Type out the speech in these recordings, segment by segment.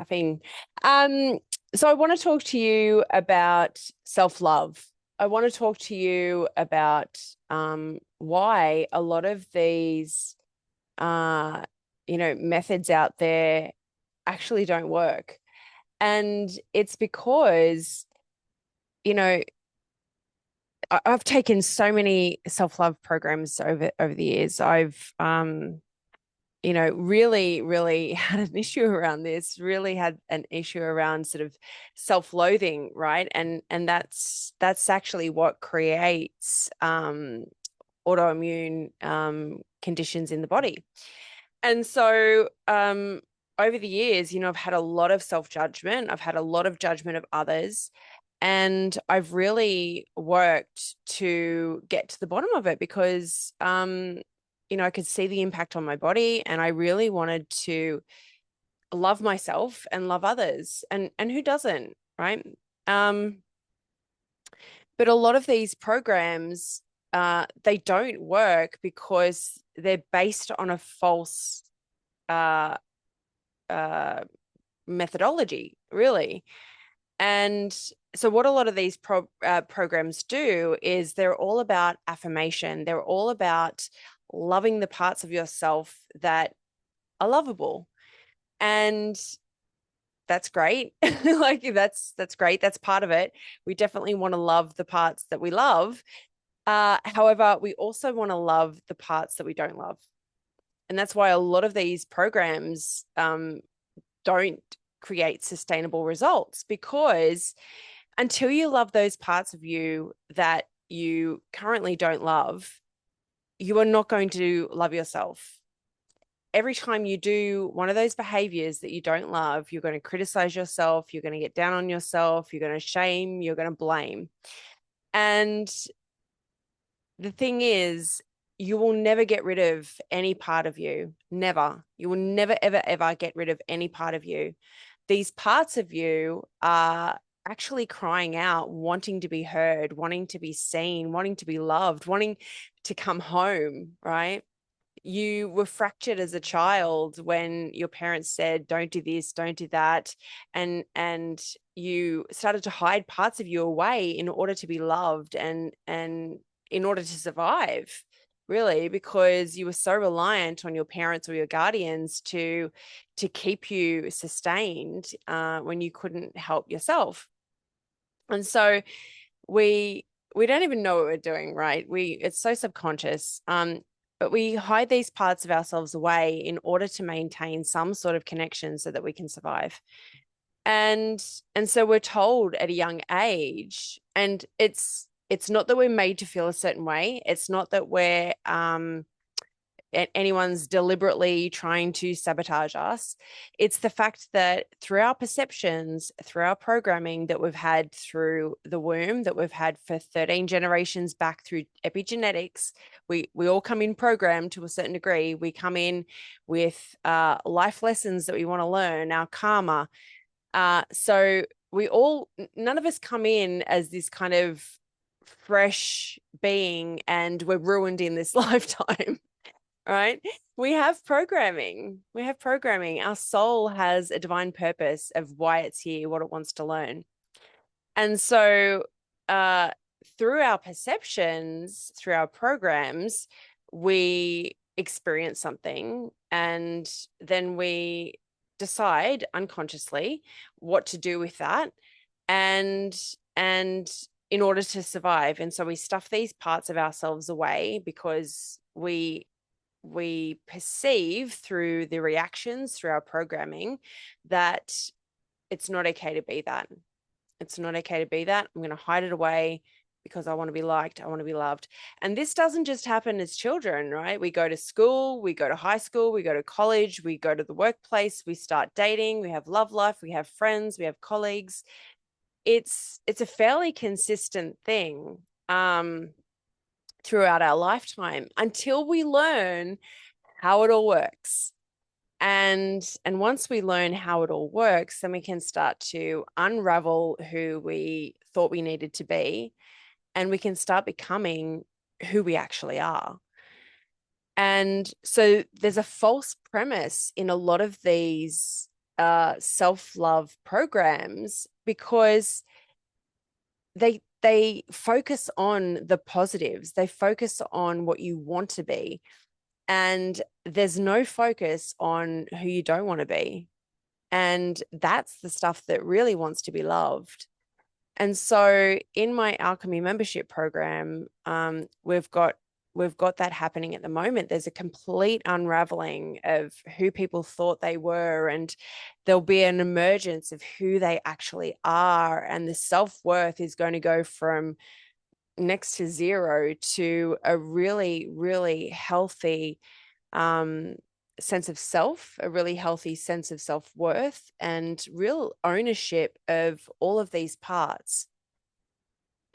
Laughing. Um, so I want to talk to you about self-love. I want to talk to you about why a lot of these uh, methods out there actually don't work. And it's because, you know, I've taken so many self-love programs over the years. I've really, really had an issue around this, really had an issue around sort of self-loathing, right? And that's actually what creates autoimmune conditions in the body. And so over the years, I've had a lot of self-judgment. I've had a lot of judgment of others. And I've really worked to get to the bottom of it because I could see the impact on my body, and I really wanted to love myself and love others. And who doesn't, right? Um, but a lot of these programs, they don't work because they're based on a false uh, uh, methodology, really. And so what a lot of these programs do is they're all about affirmation. They're all about loving the parts of yourself that are lovable. And that's great. Like that's great. That's part of it. We definitely want to love the parts that we love. However, we also want to love the parts that we don't love. And that's why a lot of these programs don't create sustainable results, because until you love those parts of you that you currently don't love, you are not going to love yourself. Every time you do one of those behaviors that you don't love, you're going to criticize yourself, you're going to get down on yourself, you're going to shame, you're going to blame. And the thing is, you will never get rid of any part of you. Never. You will never, ever, ever get rid of any part of you. These parts of you are actually crying out, wanting to be heard, wanting to be seen, wanting to be loved, wanting to come home, right? You were fractured as a child when your parents said, don't do this, don't do that. And you started to hide parts of you away in order to be loved and in order to survive, really, because you were so reliant on your parents or your guardians to keep you sustained when you couldn't help yourself. And so we don't even know what we're doing, right? It's so subconscious. But we hide these parts of ourselves away in order to maintain some sort of connection so that we can survive. And and so we're told at a young age, and it's not that we're made to feel a certain way. It's not that we're anyone's deliberately trying to sabotage us. It's the fact that through our perceptions, through our programming that we've had through the womb, that we've had for 13 generations back through epigenetics, we all come in programmed to a certain degree. We come in with life lessons that we want to learn, our karma. So none of us come in as this kind of fresh being and we're ruined in this lifetime. Right? We have programming. Our soul has a divine purpose of why it's here, what it wants to learn. And so uh through our perceptions, through our programs, we experience something, and then we decide unconsciously what to do with that, and and in order to survive. And so we stuff these parts of ourselves away because we perceive through the reactions, through our programming, that it's not okay to be that. It's not okay to be that. I'm going to hide it away because I want to be liked. I want to be loved. And this doesn't just happen as children, right? We go to school, we go to high school, we go to college, we go to the workplace, we start dating, we have love life, we have friends, we have colleagues. It's a fairly consistent thing. Throughout our lifetime until we learn how it all works. And once we learn how it all works, then we can start to unravel who we thought we needed to be, and we can start becoming who we actually are. And so there's a false premise in a lot of these self-love programs because they focus on the positives. They focus on what you want to be. And there's no focus on who you don't want to be. And that's the stuff that really wants to be loved. And so in my alchemy membership program, we've got that happening at the moment. There's a complete unraveling of who people thought they were, and there'll be an emergence of who they actually are. And the self-worth is going to go from next to zero to a really, really healthy sense of self, a really healthy sense of self-worth, and real ownership of all of these parts.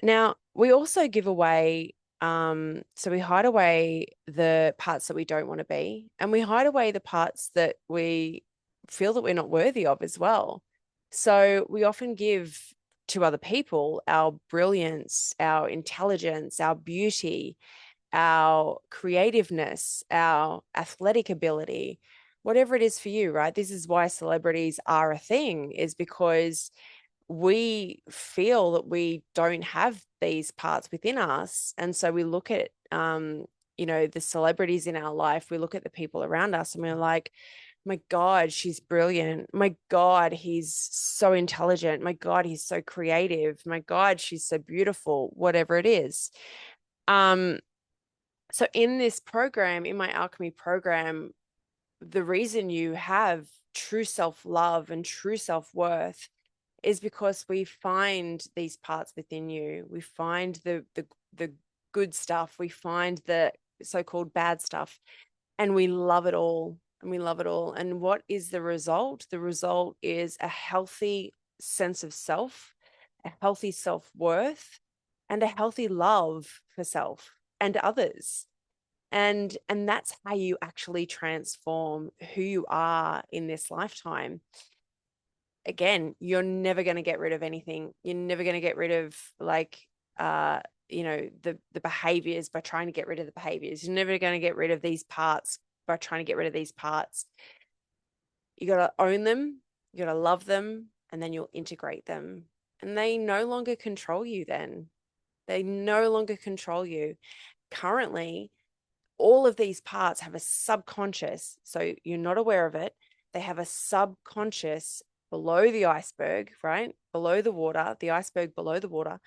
Now, we also give away, so we hide away the parts that we don't want to be, and we hide away the parts that we feel that we're not worthy of as well. So we often give to other people our brilliance, our intelligence, our beauty, our creativeness, our athletic ability, whatever it is for you, right? This is why celebrities are a thing, is because we feel that we don't have these parts within us. And so we look at, the celebrities in our life, we look at the people around us and we're like, my God, she's brilliant. My God, he's so intelligent. My God, he's so creative. My God, she's so beautiful, whatever it is. So in this program, in my alchemy program, the reason you have true self-love and true self-worth is because we find these parts within you. We find the good stuff. We find the so-called bad stuff, and we love it all. And we love it all. And what is the result? The result is a healthy sense of self, a healthy self-worth, and a healthy love for self and others. And that's how you actually transform who you are in this lifetime. Again, you're never going to get rid of anything. You're never going to get rid of the behaviors by trying to get rid of the behaviors. You're never going to get rid of these parts by trying to get rid of these parts. You got to own them, you got to love them, and then you'll integrate them. And they no longer control you then. They no longer control you. Currently, all of these parts have a subconscious, so you're not aware of it. They have a subconscious below the iceberg, right? Below the water, the iceberg below the water,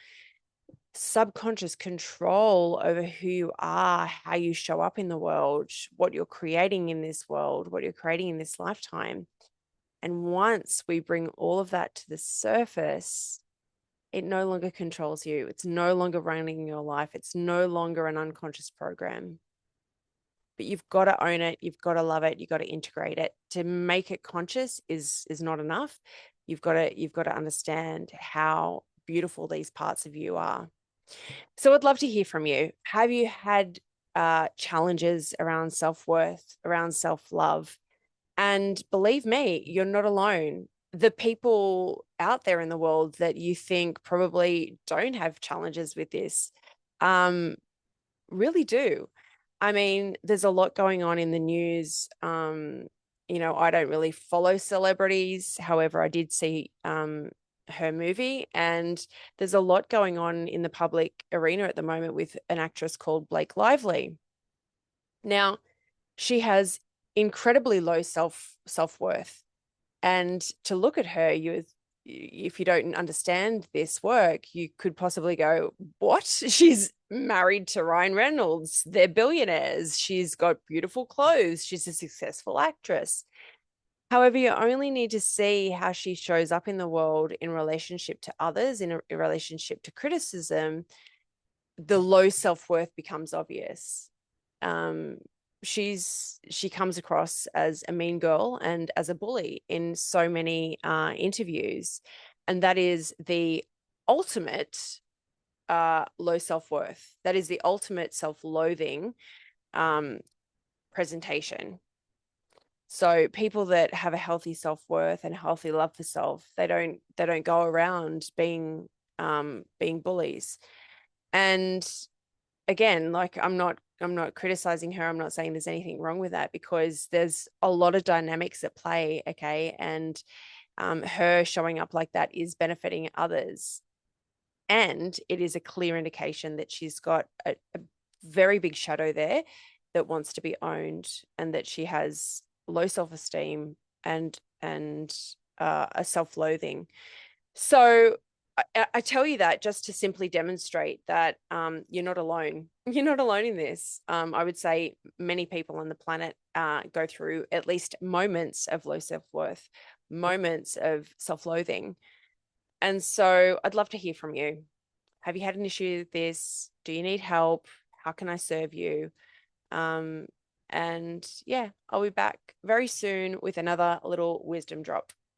subconscious control over who you are, how you show up in the world, what you're creating in this world, what you're creating in this lifetime. And once we bring all of that to the surface, it no longer controls you. It's no longer running your life. It's no longer an unconscious program. But you've got to own it. You've got to love it. You've got to integrate it. To make it conscious is not enough. You've got to understand how beautiful these parts of you are. So I'd love to hear from you. Have you had challenges around self-worth, around self-love? And believe me, you're not alone. The people out there in the world that you think probably don't have challenges with this, really do. I mean, there's a lot going on in the news. I don't really follow celebrities. However, I did see her movie, and there's a lot going on in the public arena at the moment with an actress called Blake Lively. Now, she has incredibly low self-worth. And to look at her, if you don't understand this work, you could possibly go, what? She's married to Ryan Reynolds. They're billionaires. She's got beautiful clothes. She's a successful actress. However, you only need to see how she shows up in the world in relationship to others, in relationship to criticism. The low self-worth becomes obvious. She comes across as a mean girl and as a bully in so many interviews, and that is the ultimate low self-worth. That is the ultimate self-loathing presentation. So people that have a healthy self-worth and healthy love for self, they don't go around being bullies. And again, like, I'm not I'm not criticizing her. I'm not saying there's anything wrong with that, because there's a lot of dynamics at play. Okay. And her showing up like that is benefiting others. And it is a clear indication that she's got a very big shadow there that wants to be owned, and that she has low self-esteem and a self-loathing. So I tell you that just to simply demonstrate that you're not alone. You're not alone in this. I would say many people on the planet go through at least moments of low self-worth, moments of self-loathing. And so I'd love to hear from you. Have you had an issue with this? Do you need help? How can I serve you? Um, and yeah, I'll be back very soon with another little wisdom drop.